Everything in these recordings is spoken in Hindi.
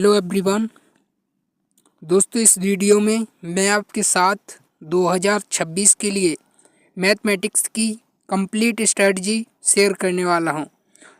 हेलो एवरीवन दोस्तों, इस वीडियो में मैं आपके साथ 2026 के लिए मैथमेटिक्स की कंप्लीट स्ट्रेटजी शेयर करने वाला हूं।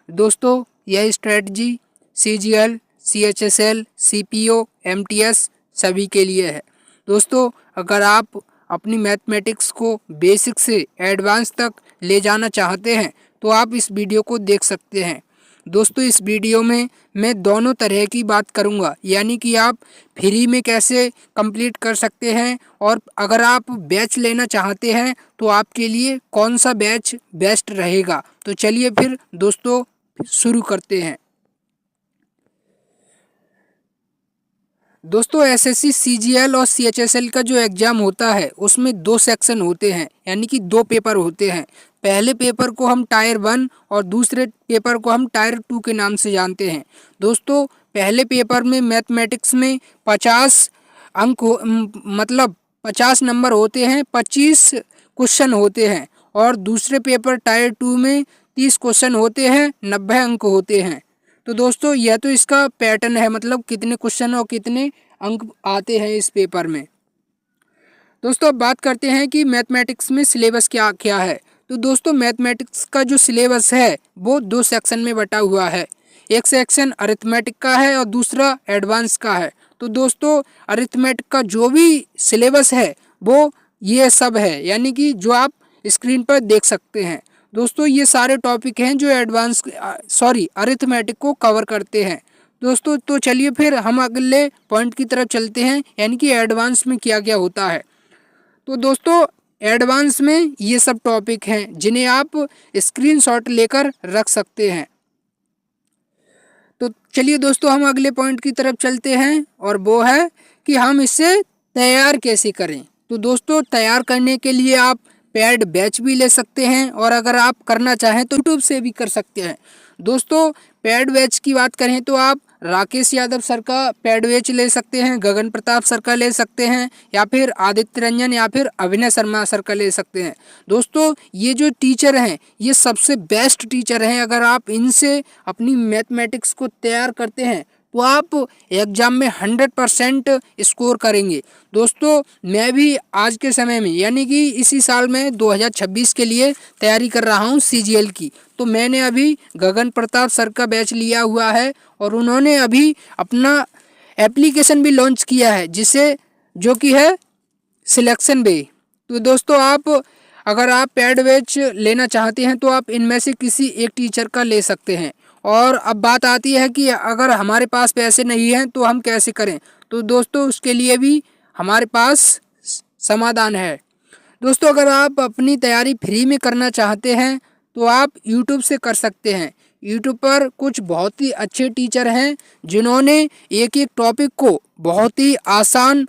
दोस्तों, यह strategy CGL, CHSL, CPO, MTS सभी के लिए है। दोस्तों, अगर आप अपनी मैथमेटिक्स को बेसिक से एडवांस तक ले जाना चाहते हैं तो आप इस वीडियो को देख सकते हैं। दोस्तों, इस वीडियो में मैं दोनों तरह की बात करूंगा, यानी कि आप फ्री में कैसे कंप्लीट कर सकते हैं और अगर आप बैच लेना चाहते हैं तो आपके लिए कौन सा बैच बेस्ट रहेगा। तो चलिए फिर दोस्तों शुरू करते हैं। दोस्तों, SSC, CGL और CHSL का जो एग्ज़ाम होता है उसमें 2 सेक्शन होते हैं, यानी कि 2 पेपर होते हैं। पहले पेपर को हम टायर 1 और दूसरे पेपर को हम टायर 2 के नाम से जानते हैं। दोस्तों, पहले पेपर में मैथमेटिक्स में 50 अंक मतलब 50 नंबर होते हैं, 25 क्वेश्चन होते हैं और दूसरे पेपर टायर 2 में 30 क्वेश्चन होते हैं, 90 अंक होते हैं। तो दोस्तों, यह तो इसका पैटर्न है, मतलब कितने क्वेश्चन और कितने अंक आते हैं इस पेपर में। दोस्तों, अब बात करते हैं कि मैथमेटिक्स में सिलेबस क्या क्या है। तो दोस्तों, मैथमेटिक्स का जो सिलेबस है वो 2 सेक्शन में बटा हुआ है। एक सेक्शन अरिथमेटिक का है और दूसरा एडवांस का है। तो दोस्तों, अरिथमेटिक का जो भी सिलेबस है वो ये सब है, यानी कि जो आप स्क्रीन पर देख सकते हैं। दोस्तों, ये सारे टॉपिक हैं जो अरिथमेटिक को कवर करते हैं। दोस्तों, तो चलिए फिर हम अगले पॉइंट की तरफ चलते हैं, यानी कि एडवांस में क्या क्या होता है। तो दोस्तों, एडवांस में ये सब टॉपिक हैं जिन्हें आप स्क्रीनशॉट लेकर रख सकते हैं। तो चलिए दोस्तों, हम अगले पॉइंट की तरफ चलते हैं और वो है कि हम इसे तैयार कैसे करें। तो दोस्तों, तैयार करने के लिए आप पेड बैच भी ले सकते हैं और अगर आप करना चाहें तो यूट्यूब से भी कर सकते हैं। दोस्तों, पेड बैच की बात करें तो आप राकेश यादव सर का पेड बैच ले सकते हैं, गगन प्रताप सर का ले सकते हैं, या फिर आदित्य रंजन या फिर अभिनय शर्मा सर का ले सकते हैं। दोस्तों, ये जो टीचर हैं ये सबसे बेस्ट टीचर हैं। अगर आप इनसे अपनी मैथमेटिक्स को तैयार करते हैं तो आप एग्ज़ाम में 100% स्कोर करेंगे। दोस्तों, मैं भी आज के समय में, यानी कि इसी साल में 2026 के लिए तैयारी कर रहा हूँ CGL की। तो मैंने अभी गगन प्रताप सर का बैच लिया हुआ है और उन्होंने अभी अपना एप्लीकेशन भी लॉन्च किया है जो कि है सिलेक्शन बे। तो दोस्तों, अगर आप पेड बैच लेना चाहते हैं तो आप इनमें से किसी एक टीचर का ले सकते हैं। और अब बात आती है कि अगर हमारे पास पैसे नहीं हैं तो हम कैसे करें। तो दोस्तों, उसके लिए भी हमारे पास समाधान है। दोस्तों, अगर आप अपनी तैयारी फ्री में करना चाहते हैं तो आप यूट्यूब से कर सकते हैं। यूट्यूब पर कुछ बहुत ही अच्छे टीचर हैं जिन्होंने एक एक टॉपिक को बहुत ही आसान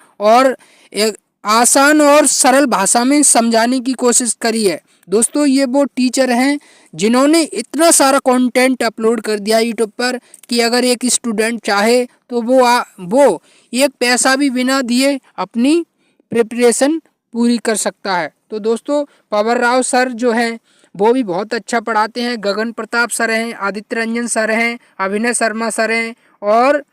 और सरल भाषा में समझाने की कोशिश करी है। दोस्तों, ये वो टीचर हैं जिन्होंने इतना सारा कंटेंट अपलोड कर दिया यूट्यूब पर कि अगर एक स्टूडेंट चाहे तो वो एक पैसा भी बिना दिए अपनी प्रिपरेशन पूरी कर सकता है। तो दोस्तों, पवर राव सर जो हैं वो भी बहुत अच्छा पढ़ाते हैं, गगन प्रताप सर हैं, आदित्य रंजन सर हैं, अभिनय शर्मा सर हैं और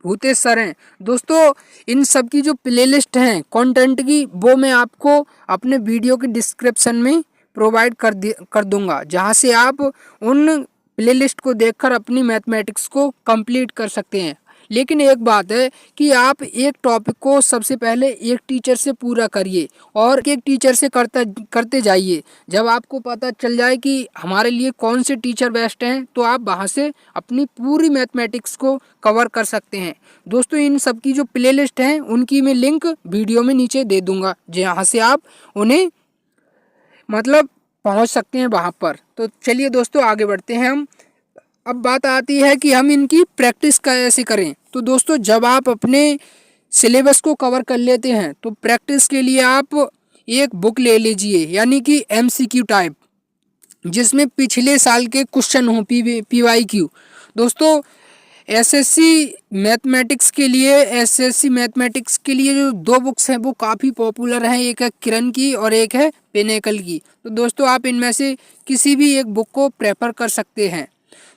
भूतेश सर हैं। दोस्तों, इन सब की जो प्लेलिस्ट हैं कंटेंट की वो मैं आपको अपने वीडियो के डिस्क्रिप्शन में प्रोवाइड कर दूंगा, जहां से आप उन प्लेलिस्ट को देखकर अपनी मैथमेटिक्स को कंप्लीट कर सकते हैं। लेकिन एक बात है कि आप एक टॉपिक को सबसे पहले एक टीचर से पूरा करिए और एक टीचर से करते जाइए। जब आपको पता चल जाए कि हमारे लिए कौन से टीचर बेस्ट हैं तो आप वहां से अपनी पूरी मैथमेटिक्स को कवर कर सकते हैं। दोस्तों, इन सब की जो प्लेलिस्ट हैं उनकी मैं लिंक वीडियो में नीचे दे दूंगा, जहाँ से आप उन्हें मतलब पहुँच सकते हैं वहाँ पर। तो चलिए दोस्तों, आगे बढ़ते हैं हम। अब बात आती है कि हम इनकी प्रैक्टिस कैसे करें। तो दोस्तों, जब आप अपने सिलेबस को कवर कर लेते हैं तो प्रैक्टिस के लिए आप एक बुक ले लीजिए, यानी कि MCQ टाइप, जिसमें पिछले साल के क्वेश्चन हो, PYQ। दोस्तों, SSC मैथमेटिक्स के लिए जो 2 बुक्स हैं वो काफ़ी पॉपुलर हैं। एक है किरण की और एक है पिनेकल की। तो दोस्तों, आप इनमें से किसी भी एक बुक को प्रेफर कर सकते हैं।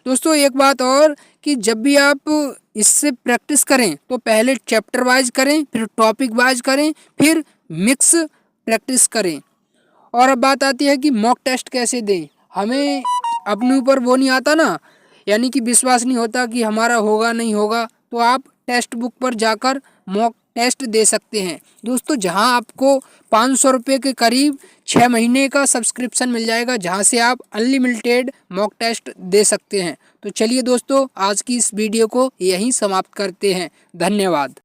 दोस्तों एक बात और कि जब भी आप इससे प्रैक्टिस करें तो पहले चैप्टर वाइज करें, फिर टॉपिक वाइज करें, फिर मिक्स प्रैक्टिस करें। और अब बात आती है कि मॉक टेस्ट कैसे दें। हमें अपने ऊपर वो नहीं आता ना, यानी कि विश्वास नहीं होता कि हमारा होगा नहीं होगा, तो आप टेक्स्ट बुक पर जाकर मॉक टेस्ट दे सकते हैं दोस्तों, जहां आपको 500 रुपये के करीब 6 महीने का सब्सक्रिप्शन मिल जाएगा, जहां से आप अनलिमिटेड मॉक टेस्ट दे सकते हैं। तो चलिए दोस्तों, आज की इस वीडियो को यहीं समाप्त करते हैं। धन्यवाद।